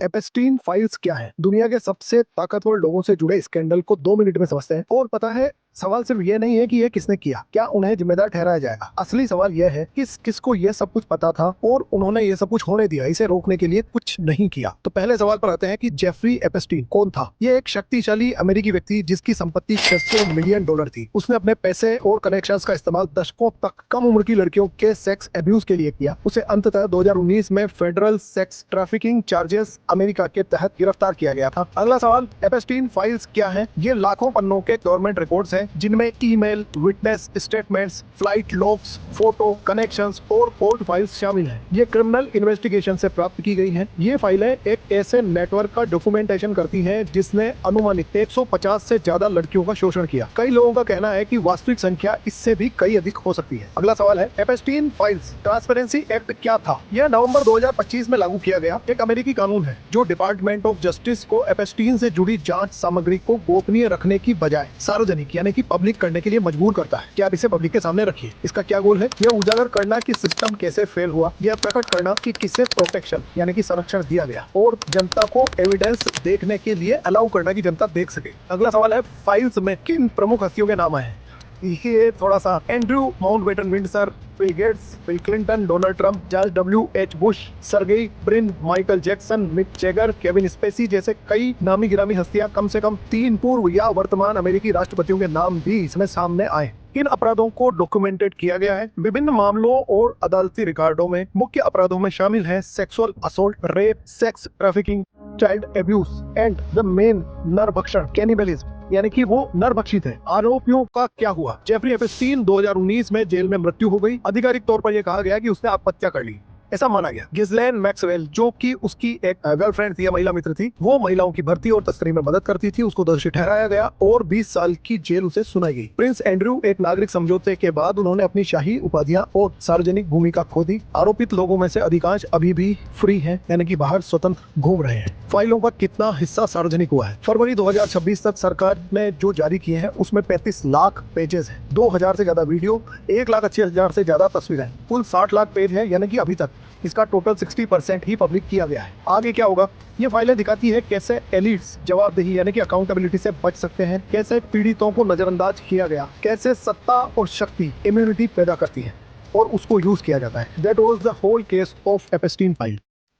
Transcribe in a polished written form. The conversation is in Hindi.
एपस्टीन फाइल्स क्या है? दुनिया के सबसे ताकतवर लोगों से जुड़े स्कैंडल को 2 मिनट में समझते हैं। और पता है, सवाल सिर्फ ये नहीं है कि ये किसने किया, क्या उन्हें जिम्मेदार ठहराया जाएगा। असली सवाल यह है कि किसको ये सब कुछ पता था और उन्होंने ये सब कुछ होने दिया, इसे रोकने के लिए कुछ नहीं किया। तो पहले सवाल पर आते हैं कि जेफरी एपस्टीन कौन था। ये एक शक्तिशाली अमेरिकी व्यक्ति जिसकी संपत्ति 600 मिलियन डॉलर थी। उसने अपने पैसे और कनेक्शंस का इस्तेमाल दशकों तक कम उम्र की लड़कियों के सेक्स अब्यूज के लिए किया। उसे अंततः 2019 में federal sex trafficking charges America के तहत गिरफ्तार किया गया था। अगला सवाल, एपस्टीन फाइल्स क्या है? ये लाखों पन्नों के गवर्नमेंट रिकॉर्ड्स हैं जिनमें email, witness statements, flight logs, photo, connections और कोर्ट फाइल्स शामिल हैं। ये क्रिमिनल इन्वेस्टिगेशन से प्राप्त की गई हैं। ये फाइलें एक ऐसे नेटवर्क का डॉक्यूमेंटेशन करती हैं जिसने अनुमानित 150 से ज्यादा लड़कियों का शोषण किया। कई लोगों का कहना है कि वास्तविक संख्या इससे भी कई अधिक हो सकती है। अगला सवाल है, एपस्टीन फाइल्स ट्रांसपेरेंसी एक्ट क्या था? यह नवंबर 2025 में लागू किया गया एक अमेरिकी कानून है जो डिपार्टमेंट ऑफ जस्टिस को एपस्टीन से जुड़ी जांच सामग्री को गोपनीय रखने की बजाय सार्वजनिक यानी कि पब्लिक करने के लिए मजबूर करता है कि आप इसे पब्लिक के सामने रखिए। इसका क्या गोल है? यह उजागर करना कि सिस्टम कैसे फेल हुआ, यह प्रकट करना कि किसे प्रोटेक्शन यानी कि संरक्षण दिया गया और जनता को एविडेंस देखने के लिए अलाउ करना कि जनता देख सके। अगला सवाल है, फाइल्स में किन प्रमुख हस्तियों के नाम आए हैं? ये थोड़ा सा, Andrew Mountbatten Windsor, Bill Gates, Bill Clinton, Donald Trump, George W.H. Bush, Sergey Brin, Michael Jackson, Mick Jagger, Kevin Spacey जैसे कई नामी गिरामी हस्तियां, कम से कम 3 पूर्व या वर्तमान अमेरिकी राष्ट्रपतियों के नाम भी इसमें सामने आए। इन अपराधों को डॉक्यूमेंटेड किया गया है विभिन्न मामलों और अदालती रिकॉर्डों में। मुख्य अपराधों में शामिल है sexual assault, rape, sex trafficking, child abuse and the main नरभक्षण, कैनिबलिज्म यानी कि वो नरभक्षित है। आरोपियों का क्या हुआ? जेफरी एपस्टीन 2019 में जेल में मृत्यु हो गई। आधिकारिक तौर पर यह कहा गया कि उसने आत्महत्या कर ली, ऐसा माना गया। गिस्लेन मैक्सवेल जो कि उसकी एक गर्लफ्रेंड थी या महिला मित्र थी, वो महिलाओं की भर्ती और तस्करी में मदद करती थी, उसको दोषी ठहराया गया और 20 साल की जेल उसे सुनाई गई। प्रिंस एंड्रयू, एक नागरिक समझौते के बाद उन्होंने अपनी शाही उपाधियां और सार्वजनिक भूमिका खो दी। आरोपित लोगों में से अधिकांश अभी भी फ्री हैं, यानी कि बाहर स्वतंत्र घूम रहे हैं। फाइलों का कितना हिस्सा सार्वजनिक हुआ है? फरवरी 2026 तक सरकार ने जो जारी किए हैं उसमें 35 लाख पेजेस हैं, 2000 से ज्यादा वीडियो, 1,80,000 से ज्यादा तस्वीरें, कुल 60 लाख पेज है, यानी कि अभी तक इसका टोटल 60% ही पब्लिक किया गया है। आगे क्या होगा? ये फाइलें दिखाती है कैसे एलिट्स जवाबदेही यानी कि अकाउंटेबिलिटी से बच सकते हैं, कैसे पीड़ितों को नजरअंदाज किया गया, कैसे सत्ता और शक्ति इम्यूनिटी पैदा करती है और उसको यूज किया जाता है। That was the whole case of Epstein file.